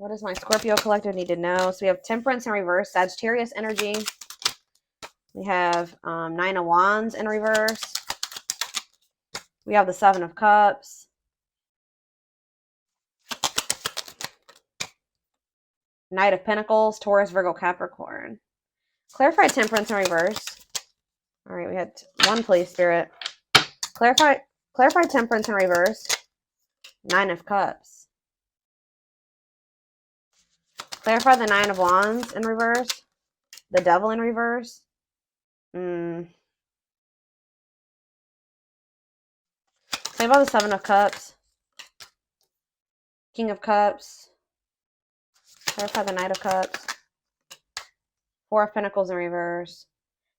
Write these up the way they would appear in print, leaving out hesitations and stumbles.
What does my Scorpio collective need to know? So we have Temperance in reverse, Sagittarius energy. We have 9 of Wands in reverse. We have the 7 of Cups. Knight of Pentacles, Taurus, Virgo, Capricorn. Clarify Temperance in reverse. All right, we had 1, please, Spirit. Clarify Temperance in reverse. 9 of Cups. Clarify the 9 of Wands in reverse. The Devil in reverse. Say about the 7 of Cups. King of Cups. Clarify the Knight of Cups. 4 of Pentacles in reverse.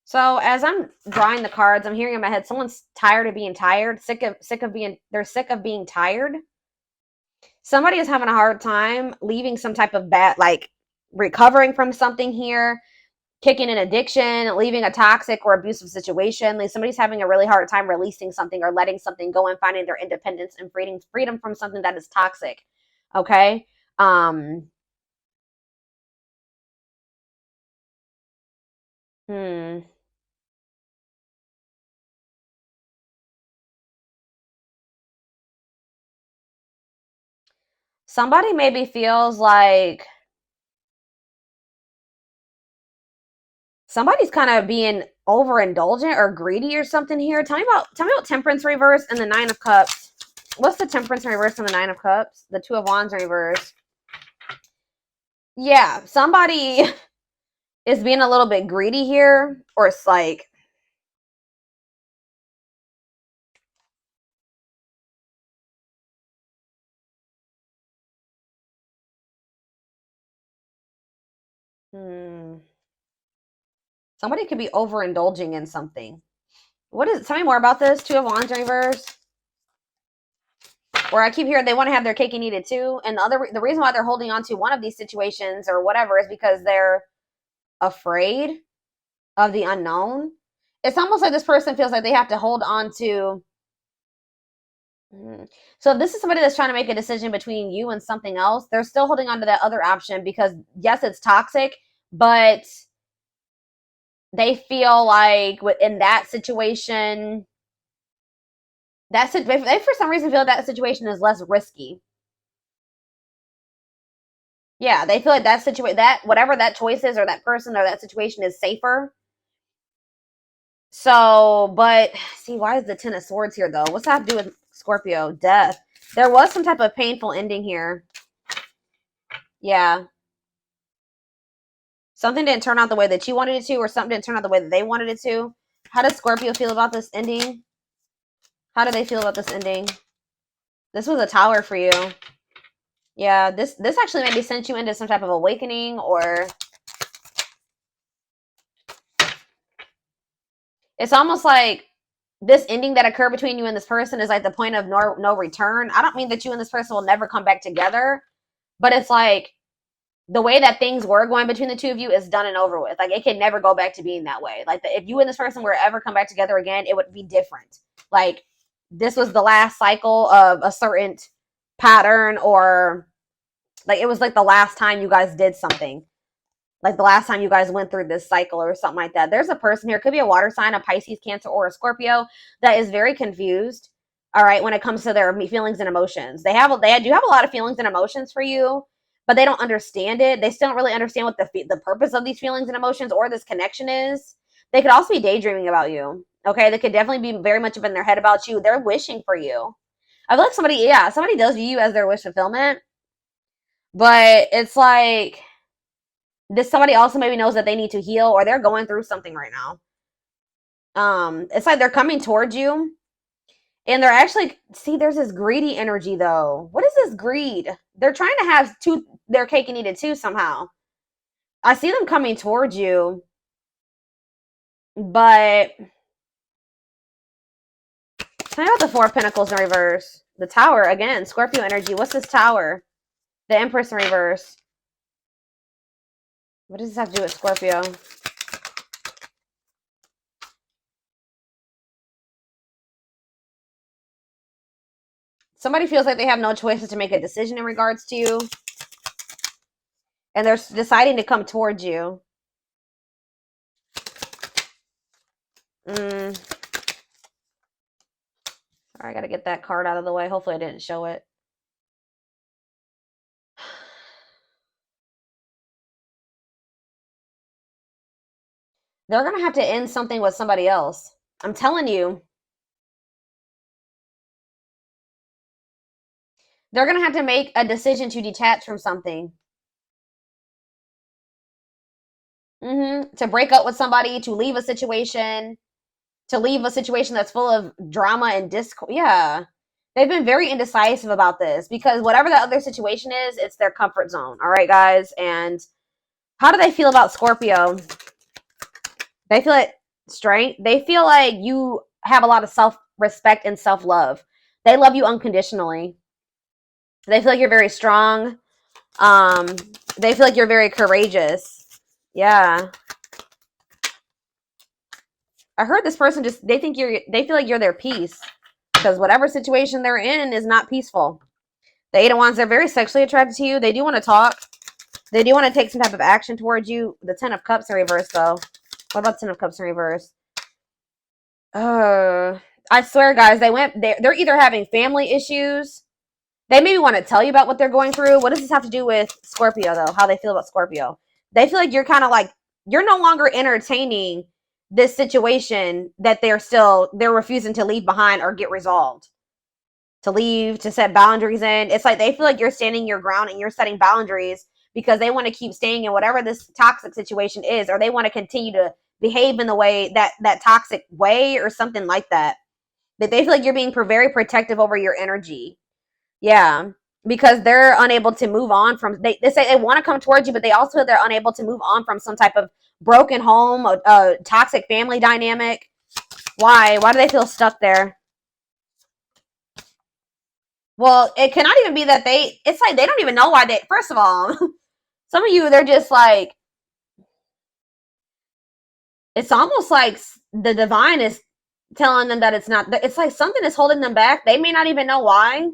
So as I'm drawing the cards, I'm hearing in my head, someone's tired of being tired, they're sick of being tired. Somebody is having a hard time leaving some type of bad, like recovering from something here, kicking an addiction, leaving a toxic or abusive situation. Like somebody's having a really hard time releasing something or letting something go and finding their independence and freedom from something that is toxic. Okay. Somebody maybe feels like somebody's kind of being overindulgent or greedy or something here. Tell me about Temperance reverse and the 9 of Cups. What's the Temperance reverse and the 9 of Cups? The 2 of Wands reverse. Yeah, somebody is being a little bit greedy here, or it's like somebody could be overindulging in something. What is? Tell me more about this. 2 of Wands reverse. Where I keep hearing they want to have their cake and eat it too, and the reason why they're holding on to one of these situations or whatever is because they're afraid of the unknown. It's almost like this person feels like they have to hold on to. So if this is somebody that's trying to make a decision between you and something else, they're still holding on to that other option because yes, it's toxic, but they feel like in that situation, they for some reason feel that situation is less risky. Yeah, they feel like that whatever that choice is or that person or that situation is safer. So, but see, why is the 10 of Swords here though? What's that have to do with Scorpio? Death. There was some type of painful ending here. Yeah. Something didn't turn out the way that you wanted it to, or something didn't turn out the way that they wanted it to. How does Scorpio feel about this ending? How do they feel about this ending? This was a Tower for you. Yeah, this actually maybe sent you into some type of awakening, or it's almost like this ending that occurred between you and this person is like the point of no return. I don't mean that you and this person will never come back together, but it's like the way that things were going between the two of you is done and over with. Like it can never go back to being that way. Like if you and this person were ever come back together again, it would be different. Like this was the last cycle of a certain pattern, or like it was like the last time you guys did something. Like the last time you guys went through this cycle or something like that. There's a person here, could be a water sign, a Pisces, Cancer, or a Scorpio, that is very confused, all right, when it comes to their feelings and emotions. They do have a lot of feelings and emotions for you, but they don't understand it. They still don't really understand what the purpose of these feelings and emotions or this connection is. They could also be daydreaming about you, okay? They could definitely be very much up in their head about you. They're wishing for you. I feel like somebody does view you as their wish fulfillment, but it's like this somebody also maybe knows that they need to heal, or they're going through something right now. It's like they're coming towards you, and they're actually, see, there's this greedy energy though. What is this greed? They're trying to have their cake and eat it too somehow. I see them coming towards you, but tell me about the 4 of Pentacles in reverse. The Tower again, Scorpio energy. What's this Tower? The Empress in reverse. What does this have to do with Scorpio? Somebody feels like they have no choices to make a decision in regards to you. And they're deciding to come towards you. Sorry, I gotta get that card out of the way. Hopefully I didn't show it. They're gonna have to end something with somebody else. I'm telling you. They're gonna have to make a decision to detach from something. To break up with somebody, to leave a situation, that's full of drama and discord. Yeah. They've been very indecisive about this because whatever the other situation is, it's their comfort zone. All right, guys. And how do they feel about Scorpio? They feel like strength. They feel like you have a lot of self-respect and self-love. They love you unconditionally. They feel like you're very strong. They feel like you're very courageous. Yeah. I heard this person they feel like you're their peace because whatever situation they're in is not peaceful. The Eight of Wands, they're very sexually attracted to you. They do want to talk. They do want to take some type of action towards you. The Ten of Cups in reverse, though. What about Ten of Cups in reverse? I swear, guys, they're either having family issues. They maybe want to tell you about what they're going through. What does this have to do with Scorpio, though? How they feel about Scorpio? They feel like you're kind of like, you're no longer entertaining this situation that they're refusing to leave behind or get resolved. To leave, to set boundaries in. It's like they feel like you're standing your ground and you're setting boundaries because they want to keep staying in whatever this toxic situation is, or they want to continue to behave in the way that toxic way or something like that. That they feel like you're being very protective over your energy. Yeah, because they're unable to move on from, they say they want to come towards you, but they also, they're unable to move on from some type of broken home, a toxic family dynamic. Why do they feel stuck there? Well, it cannot even be that it's like they don't even know why first of all, some of you, they're just like, it's almost like the divine is telling them that it's like something is holding them back. They may not even know why.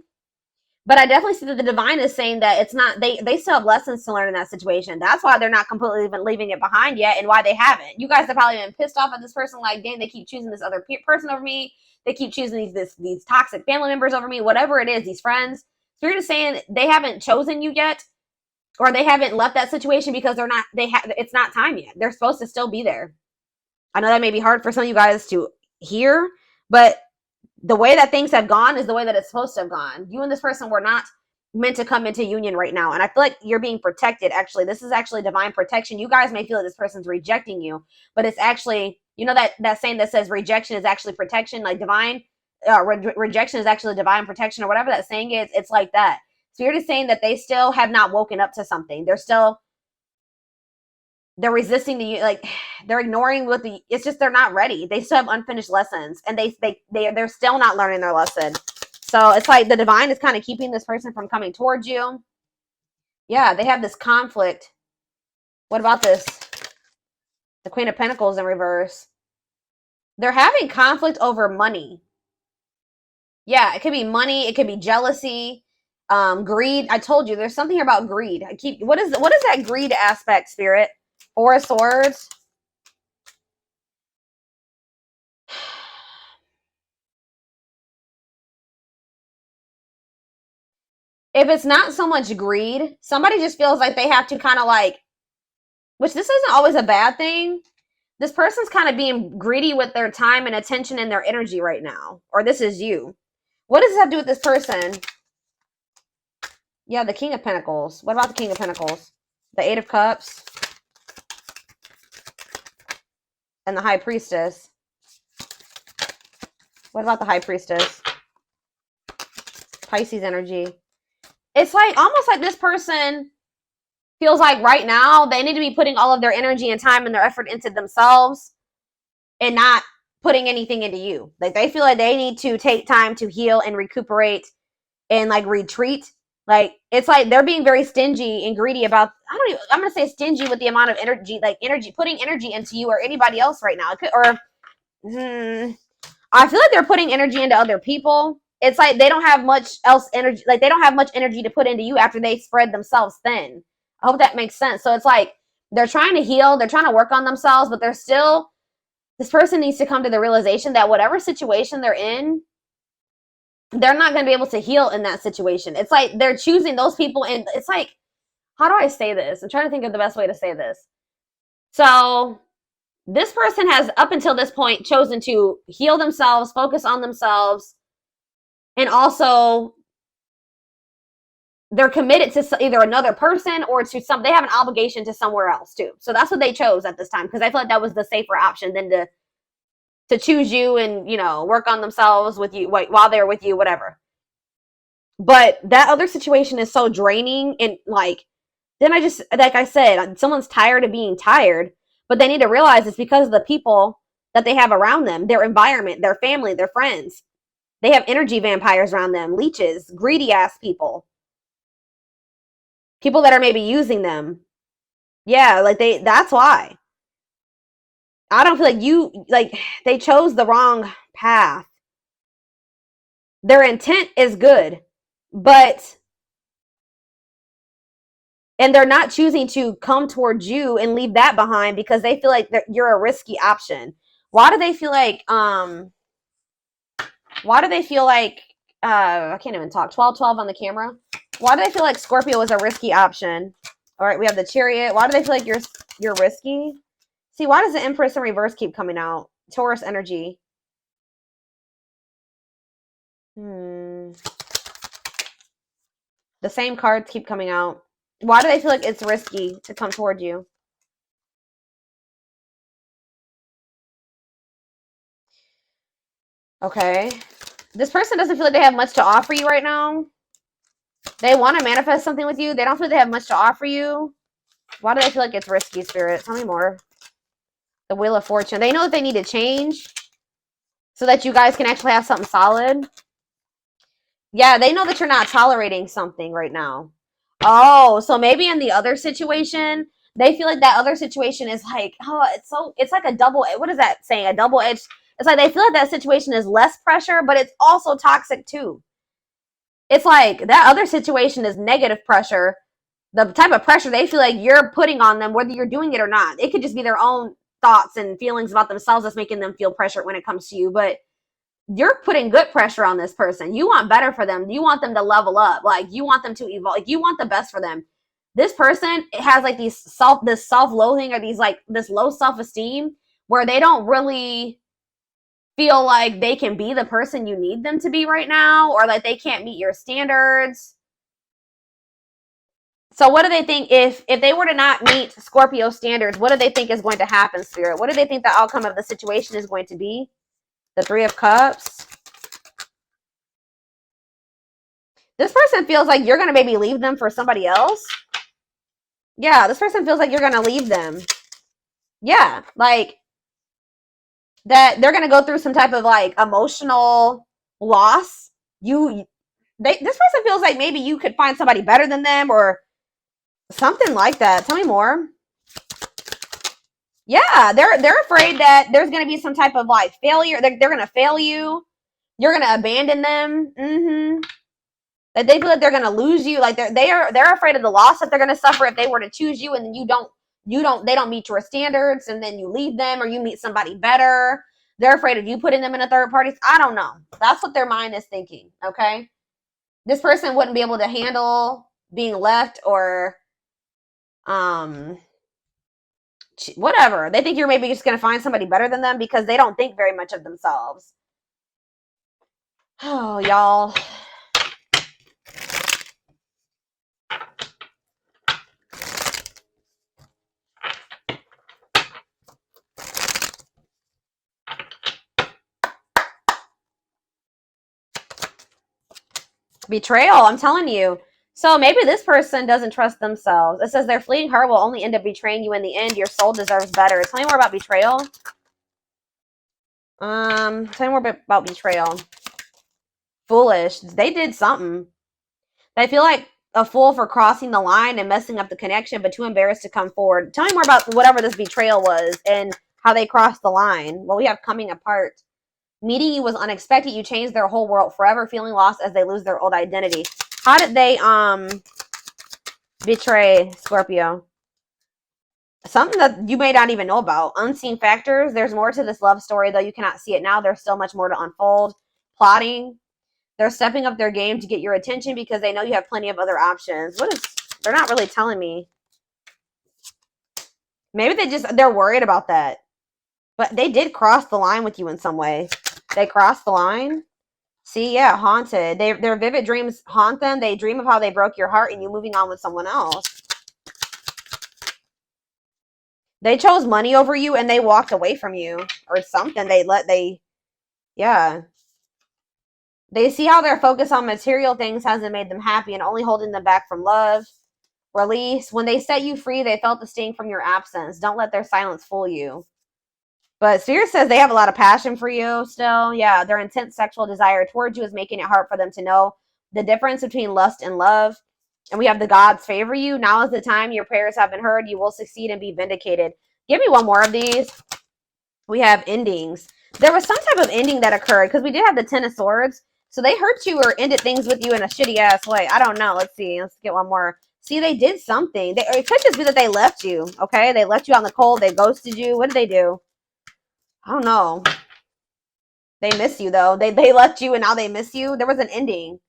But I definitely see that the divine is saying that it's not, they still have lessons to learn in that situation. That's why they're not completely even leaving it behind yet, and why they haven't. You guys have probably been pissed off at this person, like, dang, they keep choosing this other person over me. They keep choosing these toxic family members over me, whatever it is, these friends. Spirit is saying they haven't chosen you yet, or they haven't left that situation because it's not time yet. They're supposed to still be there. I know that may be hard for some of you guys to hear, but the way that things have gone is the way that it's supposed to have gone. You and this person were not meant to come into union right now. And I feel like you're being protected. Actually, this is actually divine protection. You guys may feel that this person's rejecting you, but it's actually, you know, that saying that says rejection is actually protection, like divine rejection is actually divine protection, or whatever that saying is. It's like that. Spirit is saying that they still have not woken up to something. They're resisting like they're ignoring it's just they're not ready. They still have unfinished lessons, and they're still not learning their lesson. So it's like the divine is kind of keeping this person from coming towards you. Yeah, they have this conflict. What about this? The Queen of Pentacles in reverse. They're having conflict over money. Yeah, it could be money, it could be jealousy, greed. I told you there's something here about greed. What is that greed aspect, Spirit? Four of Swords. If it's not so much greed, somebody just feels like they have to kind of like, which this isn't always a bad thing. This person's kind of being greedy with their time and attention and their energy right now. Or this is you. What does this have to do with this person? Yeah, the King of Pentacles. What about the King of Pentacles? The Eight of Cups. And the High Priestess. What about the High Priestess? Pisces energy. It's like almost like this person feels like right now they need to be putting all of their energy and time and their effort into themselves and not putting anything into you. Like they feel like they need to take time to heal and recuperate and like retreat. Like it's like they're being very stingy and greedy about, I'm gonna say stingy with the amount of energy, putting energy into you or anybody else right now. I feel like they're putting energy into other people. It's like they don't have much else energy. Like they don't have much energy to put into you after they spread themselves thin. I hope that makes sense. So it's like they're trying to heal, they're trying to work on themselves, but they're still, this person needs to come to the realization that whatever situation they're in, they're not going to be able to heal in that situation. It's like they're choosing those people, and it's like, how do I say this? I'm trying to think of the best way to say this. So this person has, up until this point, chosen to heal themselves, focus on themselves, and also they're committed to either another person or to some, they have an obligation to somewhere else too. So that's what they chose at this time, because I feel like that was the safer option than to choose you and, you know, work on themselves with you while they're with you, whatever. But that other situation is so draining, and like, then I just, like I said, someone's tired of being tired, but they need to realize it's because of the people that they have around them, their environment, their family, their friends. They have energy vampires around them, leeches, greedy ass people. People that are maybe using them. Yeah, like that's why. I don't feel like they chose the wrong path. Their intent is good, but, and they're not choosing to come towards you and leave that behind because they feel like you're a risky option. Why do they feel like, I can't even talk, 1212 on the camera. Why do they feel like Scorpio is a risky option? All right, we have the Chariot. Why do they feel like you're risky? See, why does the Empress in reverse keep coming out? Taurus energy. The same cards keep coming out. Why do they feel like it's risky to come toward you? Okay. This person doesn't feel like they have much to offer you right now. They want to manifest something with you. They don't feel like they have much to offer you. Why do they feel like it's risky, Spirit? Tell me more. The Wheel of Fortune. They know that they need to change so that you guys can actually have something solid. Yeah, they know that you're not tolerating something right now. Oh, so maybe in the other situation, they feel like that other situation is like, oh, it's like a double, what is that saying? A double edged, it's like they feel like that situation is less pressure, but it's also toxic too. It's like that other situation is negative pressure. The type of pressure they feel like you're putting on them, whether you're doing it or not. It could just be their own thoughts and feelings about themselves that's making them feel pressured when it comes to you. But you're putting good pressure on this person. You want better for them. You want them to level up. Like, you want them to evolve. Like, you want the best for them. This person has like this self-loathing, or this low self-esteem where they don't really feel like they can be the person you need them to be right now, or like they can't meet your standards. So what do they think if they were to not meet Scorpio standards? What do they think is going to happen, Spirit? What do they think the outcome of the situation is going to be? The Three of Cups. This person feels like you're going to maybe leave them for somebody else. Yeah, this person feels like you're going to leave them. Yeah, like that they're going to go through some type of like emotional loss. This person feels like maybe you could find somebody better than them or something like that. Tell me more. Yeah, they're afraid that there's going to be some type of like failure. They're going to fail you. You're going to abandon them. That they feel like they're going to lose you. Like they're afraid of the loss that they're going to suffer if they were to choose you, and then they don't meet your standards, and then you leave them or you meet somebody better. They're afraid of you putting them in a third party. I don't know. That's what their mind is thinking. Okay. This person wouldn't be able to handle being left or, whatever. They think you're maybe just going to find somebody better than them because they don't think very much of themselves. Oh, y'all. Betrayal, I'm telling you. So maybe this person doesn't trust themselves. It says their fleeting heart will only end up betraying you in the end. Your soul deserves better. Tell me more about betrayal. Tell me more about betrayal. Foolish. They did something. They feel like a fool for crossing the line and messing up the connection, but too embarrassed to come forward. Tell me more about whatever this betrayal was and how they crossed the line. Well, we have coming apart. Meeting you was unexpected. You changed their whole world forever, feeling lost as they lose their old identity. How did they, Betray, Scorpio. Something that you may not even know about. Unseen factors. There's more to this love story, though you cannot see it now. There's still much more to unfold. Plotting. They're stepping up their game to get your attention because they know you have plenty of other options. What is... They're not really telling me. Maybe they're worried about that. But they did cross the line with you in some way. They crossed the line. See, yeah, haunted. Their vivid dreams haunt them. They dream of how they broke your heart and you moving on with someone else. They chose money over you and they walked away from you or something. Yeah. They see how their focus on material things hasn't made them happy and only holding them back from love. Release. When they set you free, they felt the sting from your absence. Don't let their silence fool you. But Spirit says they have a lot of passion for you still. Yeah, their intense sexual desire towards you is making it hard for them to know the difference between lust and love. And we have the gods favor you. Now is the time. Your prayers have been heard. You will succeed and be vindicated. Give me one more of these. We have endings. There was some type of ending that occurred because we did have the Ten of Swords. So they hurt you or ended things with you in a shitty ass way. I don't know. Let's see. Let's get one more. See, they did something. It could just be that they left you. Okay, they left you on the cold. They ghosted you. What did they do? I don't know. They miss you, though. They left you, and now they miss you. There was an ending.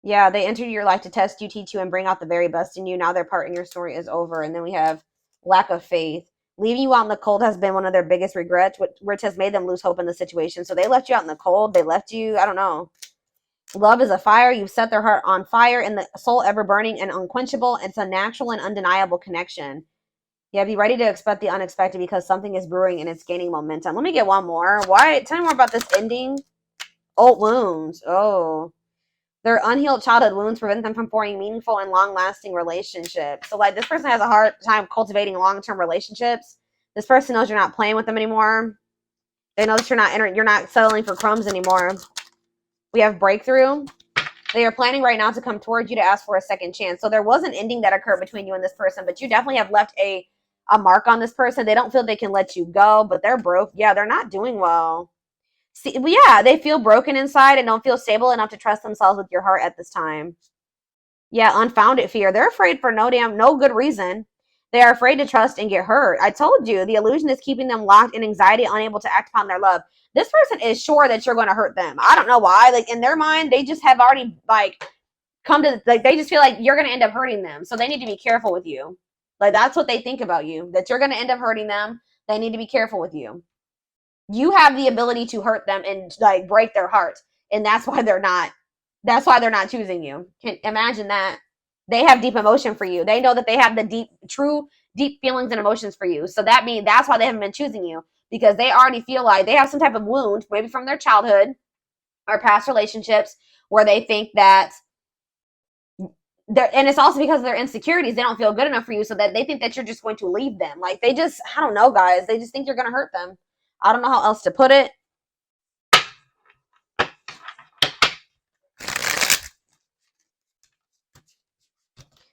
Yeah, they entered your life to test you, teach you, and bring out the very best in you. Now their part in your story is over. And then we have lack of faith. Leaving you out in the cold has been one of their biggest regrets, which has made them lose hope in the situation. So they left you out in the cold. They left you. I don't know. Love is a fire. You've set their heart on fire, and the soul ever burning and unquenchable. It's a natural and undeniable connection. Yeah, be ready to expect the unexpected because something is brewing and it's gaining momentum. Let me get one more. Why? Tell me more about this ending. Old wounds. Oh. Their unhealed childhood wounds prevent them from forming meaningful and long-lasting relationships. So, like, this person has a hard time cultivating long-term relationships. This person knows you're not playing with them anymore. They know that you're not settling for crumbs anymore. We have breakthrough. They are planning right now to come towards you to ask for a second chance. So there was an ending that occurred between you and this person, but you definitely have left a mark on this person. They don't feel they can let you go, but they're broke. Yeah, they're not doing well. See, yeah, they feel broken inside and don't feel stable enough to trust themselves with your heart at this time. Yeah, unfounded fear. They're afraid for no good reason. They are afraid to trust and get hurt. I told you, the illusion is keeping them locked in anxiety, unable to act upon their love. This person is sure that you're going to hurt them. I don't know why. Like, in their mind, they just have already, like, come to, like, they just feel like you're going to end up hurting them. So they need to be careful with you. Like, that's what they think about you, that you're going to end up hurting them. They need to be careful with you. You have the ability to hurt them and, like, break their heart. And that's why they're not choosing you. Can imagine that. They have deep emotion for you. They know that they have the true deep feelings and emotions for you. So that's why they haven't been choosing you, because they already feel like they have some type of wound, maybe from their childhood or past relationships, where they think that and it's also because of their insecurities. They don't feel good enough for you, so that they think that you're just going to leave them. Like, I don't know, guys. They just think you're going to hurt them. I don't know how else to put it.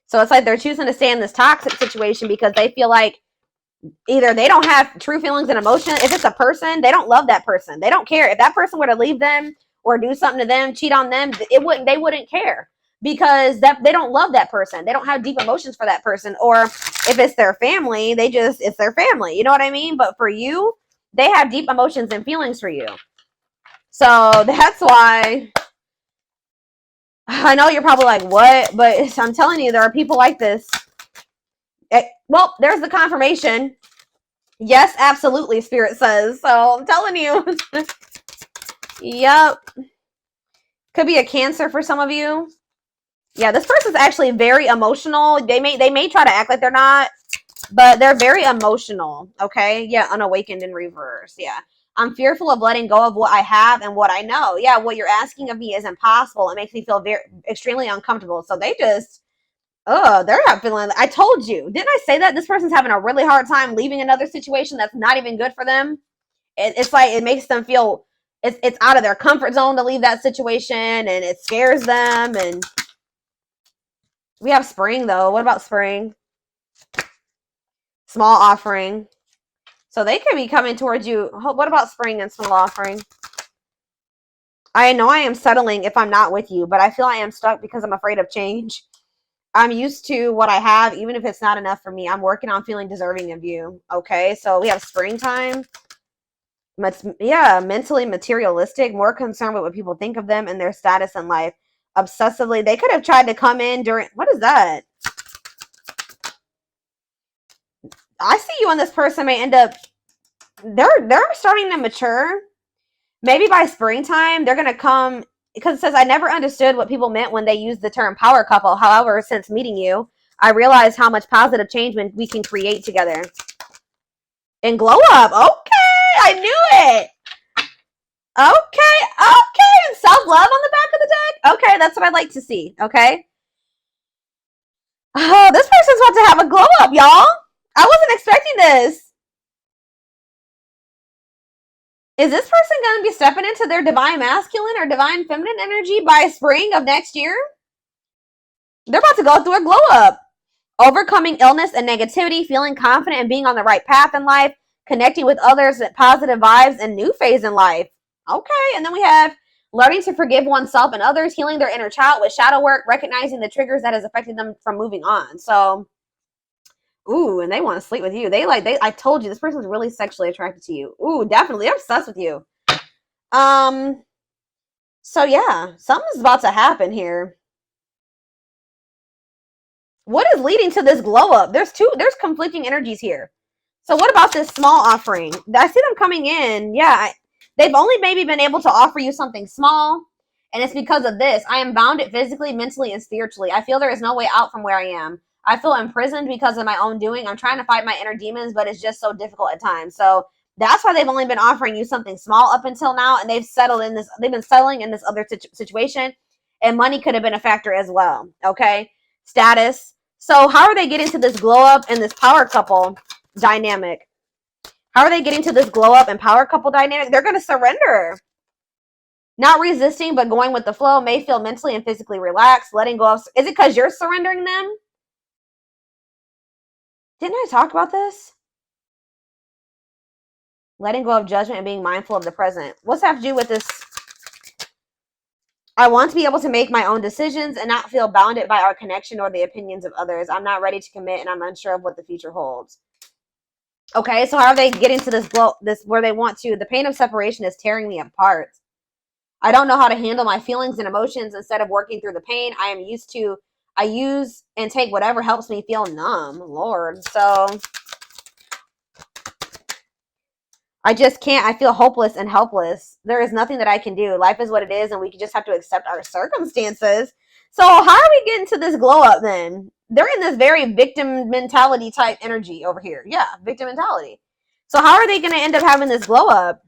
So it's like they're choosing to stay in this toxic situation because they feel like either they don't have true feelings and emotion. If it's a person, they don't love that person. They don't care. If that person were to leave them or do something to them, cheat on them, they wouldn't care, because they don't love that person. They don't have deep emotions for that person. Or if it's their family, it's their family. You know what I mean? But for you, they have deep emotions and feelings for you. So that's why I know you're probably like, what? But I'm telling you, there are people like this. Well, there's the confirmation. Yes, absolutely, Spirit says. So I'm telling you. Yep. Could be a Cancer for some of you. Yeah, this person's actually very emotional. They may try to act like they're not, but they're very emotional. Okay? Yeah, unawakened in reverse. Yeah. I'm fearful of letting go of what I have and what I know. Yeah, what you're asking of me is impossible. It makes me feel extremely uncomfortable. So they're not feeling. I told you. Didn't I say that? This person's having a really hard time leaving another situation that's not even good for them. It's like it makes them feel it's out of their comfort zone to leave that situation, and it scares them. And we have spring, though. What about spring? Small offering. So they could be coming towards you. What about spring and small offering? I know I am settling if I'm not with you, but I feel I am stuck because I'm afraid of change. I'm used to what I have, even if it's not enough for me. I'm working on feeling deserving of you. Okay, so we have springtime. Yeah, mentally materialistic, more concerned with what people think of them and their status in life. Obsessively, they could have tried to come in during, what is that? I see you and this person may end up, they're starting to mature. Maybe by springtime, they're going to come, because it says, I never understood what people meant when they used the term power couple. However, since meeting you, I realized how much positive change we can create together. And glow up. Okay, I knew it. Okay. And self-love on the back of the deck. Okay, that's what I'd like to see. Okay. Oh, this person's about to have a glow up, y'all. I wasn't expecting this. Is this person going to be stepping into their divine masculine or divine feminine energy by spring of next year? They're about to go through a glow up. Overcoming illness and negativity, feeling confident and being on the right path in life, connecting with others with positive vibes, and new phase in life. Okay, and then we have learning to forgive oneself and others, healing their inner child with shadow work, recognizing the triggers that has affected them from moving on. So, ooh, and they want to sleep with you. I told you, this person's really sexually attracted to you. Ooh, definitely, they're obsessed with you. So yeah, something's about to happen here. What is leading to this glow up? There's conflicting energies here. So what about this small offering? I see them coming in. Yeah, they've only maybe been able to offer you something small, and it's because of this. I am bounded physically, mentally, and spiritually. I feel there is no way out from where I am. I feel imprisoned because of my own doing. I'm trying to fight my inner demons, but it's just so difficult at times. So that's why they've only been offering you something small up until now, and they've been settling in this other situation, and money could have been a factor as well. Okay, status. So how are they getting to this glow up and this power couple dynamic? How are they getting to this glow up and power couple dynamic? They're going to surrender. Not resisting, but going with the flow. May feel mentally and physically relaxed. Letting go of... Is it because you're surrendering them? Didn't I talk about this? Letting go of judgment and being mindful of the present. What's that have to do with this? I want to be able to make my own decisions and not feel bounded by our connection or the opinions of others. I'm not ready to commit and I'm unsure of what the future holds. Okay, so how are they getting to this where they want to? The pain of separation is tearing me apart. I don't know how to handle my feelings and emotions instead of working through the pain. I use and take whatever helps me feel numb. Lord. So I just can't. I feel hopeless and helpless. There is nothing that I can do. Life is what it is, and we just have to accept our circumstances. So how are we getting to this glow up then? They're in this very victim mentality type energy over here. Yeah, victim mentality. So how are they going to end up having this glow up?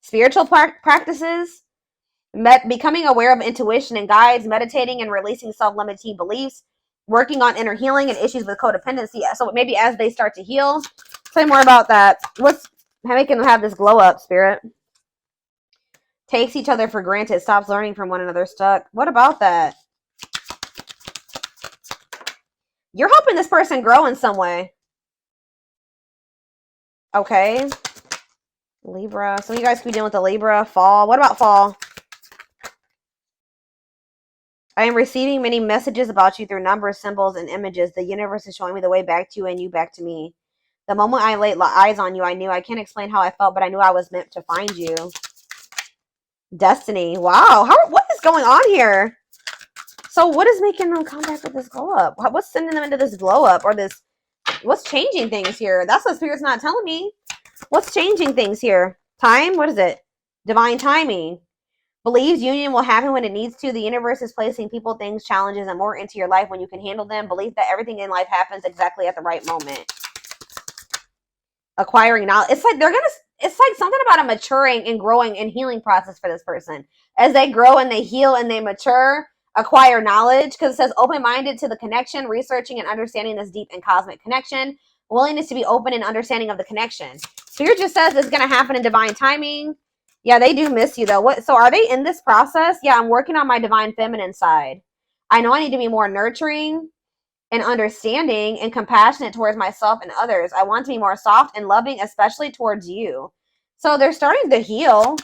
Spiritual practices, becoming aware of intuition and guides, meditating and releasing self-limiting beliefs, working on inner healing and issues with codependency. So maybe as they start to heal, say more about that. What's making them have this glow up, Spirit? Takes each other for granted, stops learning from one another, stuck. What about that? You're helping this person grow in some way. Okay. Libra. Some of you guys could be dealing with the Libra. Fall. What about fall? I am receiving many messages about you through numbers, symbols, and images. The universe is showing me the way back to you and you back to me. The moment I laid eyes on you, I knew. I can't explain how I felt, but I knew I was meant to find you. Destiny. Wow. What is going on here? So what is making them come back with this glow up? What's sending them into this glow up or this? What's changing things here? That's what Spirit's not telling me. What's changing things here? Time? What is it? Divine timing. Believes union will happen when it needs to. The universe is placing people, things, challenges, and more into your life when you can handle them. Believe that everything in life happens exactly at the right moment. Acquiring knowledge. It's like something about a maturing and growing and healing process for this person. As they grow and they heal and they mature, acquire knowledge, because it says open-minded to the connection, researching and understanding this deep and cosmic connection, willingness to be open and understanding of the connection. Spirit just says it's going to happen in divine timing. Yeah, they do miss you though. So are they in this process? Yeah, I'm working on my divine feminine side. I know I need to be more nurturing and understanding and compassionate towards myself and others. I want to be more soft and loving, especially towards you. So they're starting to heal.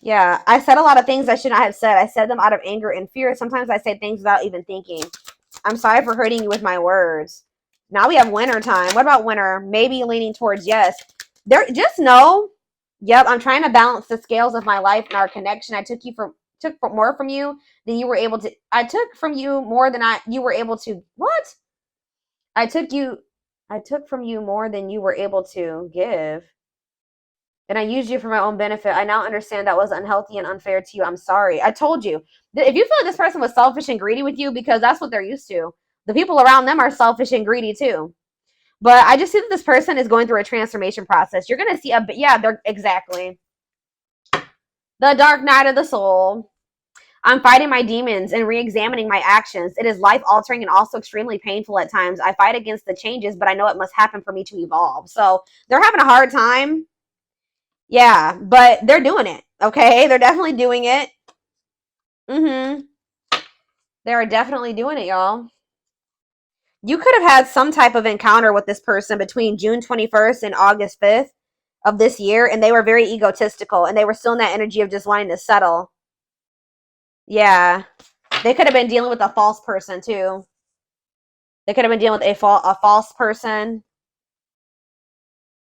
Yeah, I said a lot of things I should not have said. I said them out of anger and fear. Sometimes I say things without even thinking. I'm sorry for hurting you with my words. Now we have winter time. What about winter? Maybe leaning towards yes. There, just know. Yep, I'm trying to balance the scales of my life and our connection. I took more from you than you were able to. I took from you more than you were able to. What? I took from you more than you were able to give. And I used you for my own benefit. I now understand that was unhealthy and unfair to you. I'm sorry. I told you. If you feel like this person was selfish and greedy with you, because that's what they're used to, the people around them are selfish and greedy too. But I just see that this person is going through a transformation process. You're going to see they're exactly. The dark night of the soul. I'm fighting my demons and re-examining my actions. It is life-altering and also extremely painful at times. I fight against the changes, but I know it must happen for me to evolve. So they're having a hard time. Yeah, but they're doing it. Okay, they're definitely doing it. They are definitely doing it, y'all. You could have had some type of encounter with this person between June 21st and August 5th of this year, and they were very egotistical, and they were still in that energy of just wanting to settle. Yeah, they could have been dealing with a false person too. They could have been dealing with a false person.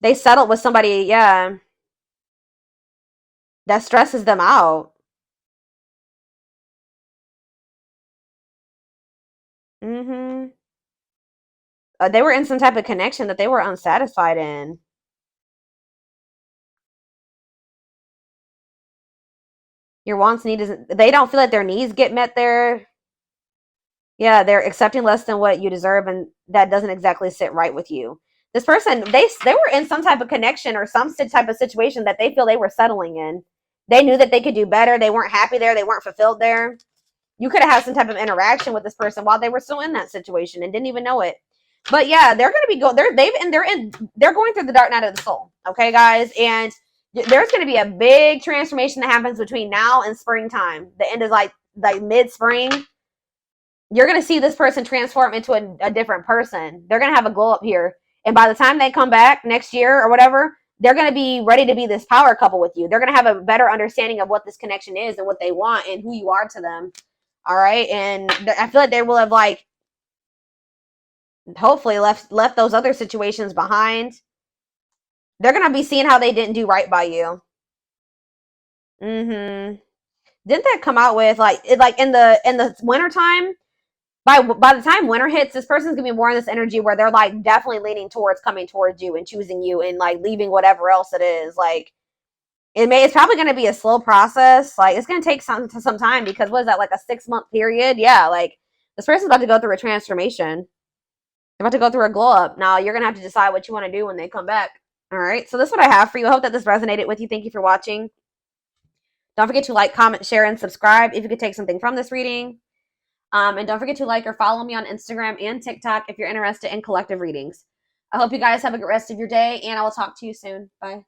They settled with somebody, yeah, that stresses them out. They were in some type of connection that they were unsatisfied in. Your wants, needs, they don't feel like their needs get met there. Yeah, they're accepting less than what you deserve, and that doesn't exactly sit right with you. This person, they were in some type of connection or some type of situation that they feel they were settling in. They knew that they could do better. They weren't happy there. They weren't fulfilled there. You could have had some type of interaction with this person while they were still in that situation and didn't even know it. But yeah, they're going to be they're going through the dark night of the soul. Okay, guys, and there's going to be a big transformation that happens between now and springtime. The end is like mid spring. You're going to see this person transform into a different person. They're going to have a glow up here. And by the time they come back next year or whatever, they're going to be ready to be this power couple with you. They're going to have a better understanding of what this connection is and what they want and who you are to them. All right. And I feel like they will have like hopefully left those other situations behind. They're going to be seeing how they didn't do right by you. Didn't that come out with like in the wintertime? By the time winter hits, this person's gonna be more in this energy where they're like definitely leaning towards coming towards you and choosing you and like leaving whatever else it is. Like it's probably gonna be a slow process. Like it's gonna take some time because what is that, like a 6-month period? Yeah, like this person's about to go through a transformation. They're about to go through a glow up. Now you're gonna have to decide what you want to do when they come back. All right, so this is what I have for you. I hope that this resonated with you. Thank you for watching. Don't forget to like, comment, share, and subscribe if you could take something from this reading. And don't forget to like or follow me on Instagram and TikTok if you're interested in collective readings. I hope you guys have a good rest of your day, and I will talk to you soon. Bye.